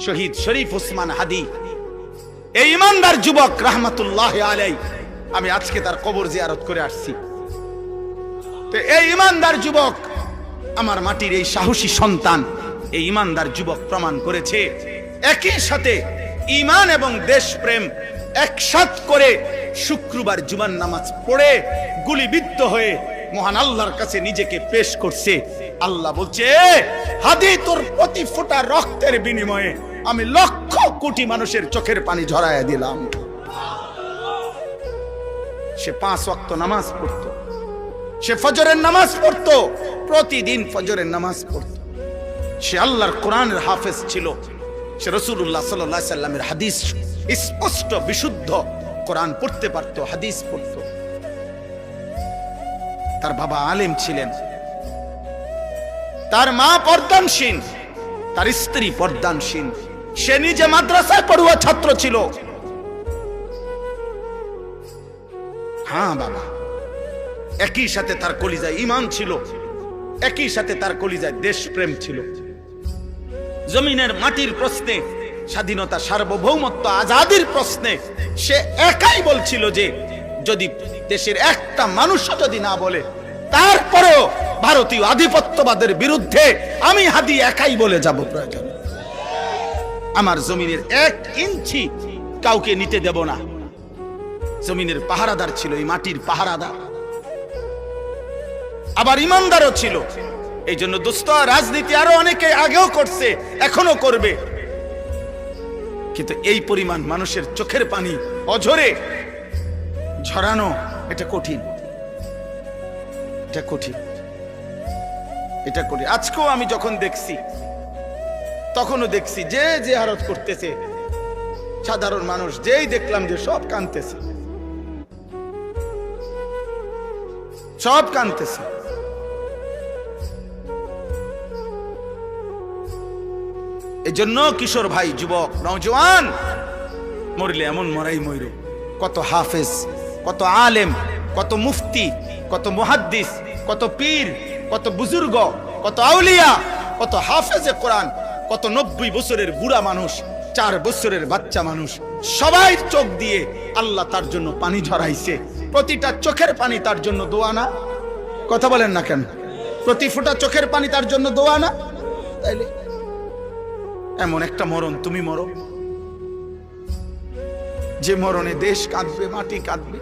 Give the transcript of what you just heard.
শহীদ শরীফ ওসমান হাদি, এই ইমানদার যুবক রাহমাতুল্লাহ আলাইহি, আমি আজকে তার কবর জিয়ারত করে আসছি। তো এই ইমানদার যুবক, আমার মাটির এই সাহসী সন্তান, এই ইমানদার যুবক প্রমাণ করেছে একই সাথে ঈমান এবং দেশপ্রেম একসাথ করে শুক্রবার জুমার নামাজ পড়ে গুলিবিদ্ধ হয়ে মহান আল্লাহর কাছে নিজেকে পেশ করছে। আল্লাহ বলছে, হাদি তোর প্রতি ফোঁটা রক্তের বিনিময়ে আমি লক্ষ কোটি মানুষের চোখের পানি ঝরাইয়া দিলাম। সে 5 ওয়াক্ত নামাজ পড়তো, সে ফজরের নামাজ পড়তো, প্রতিদিন ফজরের নামাজ পড়তো। সে আল্লাহর কোরআনের হাফেজ ছিল, সে রাসূলুল্লাহ সাল্লাল্লাহু আলাইহি সাল্লামের হাদিস স্পষ্ট বিশুদ্ধ কোরআন পড়তে পারতো, হাদিস পড়তো। তার বাবা আলেম ছিলেন, তার মা পর্দানশীল, তার স্ত্রী পর্দানশীল, সে নিজে মাদ্রাসায় পড়ুয়া ছাত্র ছিল। হ্যাঁ বাবা, একই সাথে তার কলিজায় ঈমান ছিল, একই সাথে তার কলিজায় দেশপ্রেম ছিল। জমিনের মাটির প্রশ্নে, স্বাধীনতা, সার্বভৌমত্ব, আজাদির প্রশ্নে সে একাই বলছিল যে যদি দেশের একটা মানুষও যদি না বলে, তারপরেও ভারতীয় আধিপত্যবাদের বিরুদ্ধে আমি হাদি একাই বলে যাব, প্রয়োজন আমার জমিনের 1 ইঞ্চি কাউকে নিতে দেব না। জমিনের পাহারাদার ছিল, এই মাটির পাহারাদার, আবার ইমানদারও ছিল। এই জন্য দোস্ত, রাজনীতি আরো অনেকে আগেও করছে, এখনো করবে, কিন্তু এই পরিমাণ মানুষের চোখের পানি অঝরে ঝরানো এটা কঠিন, এটা কঠিন, এটা কঠিন। আজকেও আমি যখন দেখছি, তখনও দেখছি যে জিয়ারত করতেছে সাধারণ মানুষ, যেই দেখলাম যে সব কাঁদতেছে, সব কাঁদতেছে। এই জন্য কিশোর ভাই, যুবক, নওজোয়ান, মরলে এমন মরাই মইর। কত হাফেজ, কত আলেম, কত মুফতি, কত মুহাদ্দিস, কত পীর, কত বুজুর্গ, কত আউলিয়া, কত হাফেজে কোরআন, কত 90 বছরের বুড়া মানুষ, 4 বছরের বাচ্চা মানুষ, সবাই চোখ দিয়ে আল্লাহ তার জন্য পানি ঝরাইছে। প্রতিটা চোখের পানি তার জন্য দোয়া না? কথা বলেন না কেন? প্রতি ফোঁটা চোখের পানি তার জন্য দোয়া না? তাইলে এমন একটা মরণ তুমি মরো, যে মরণে দেশ কাঁদবে, মাটি কাঁদবে।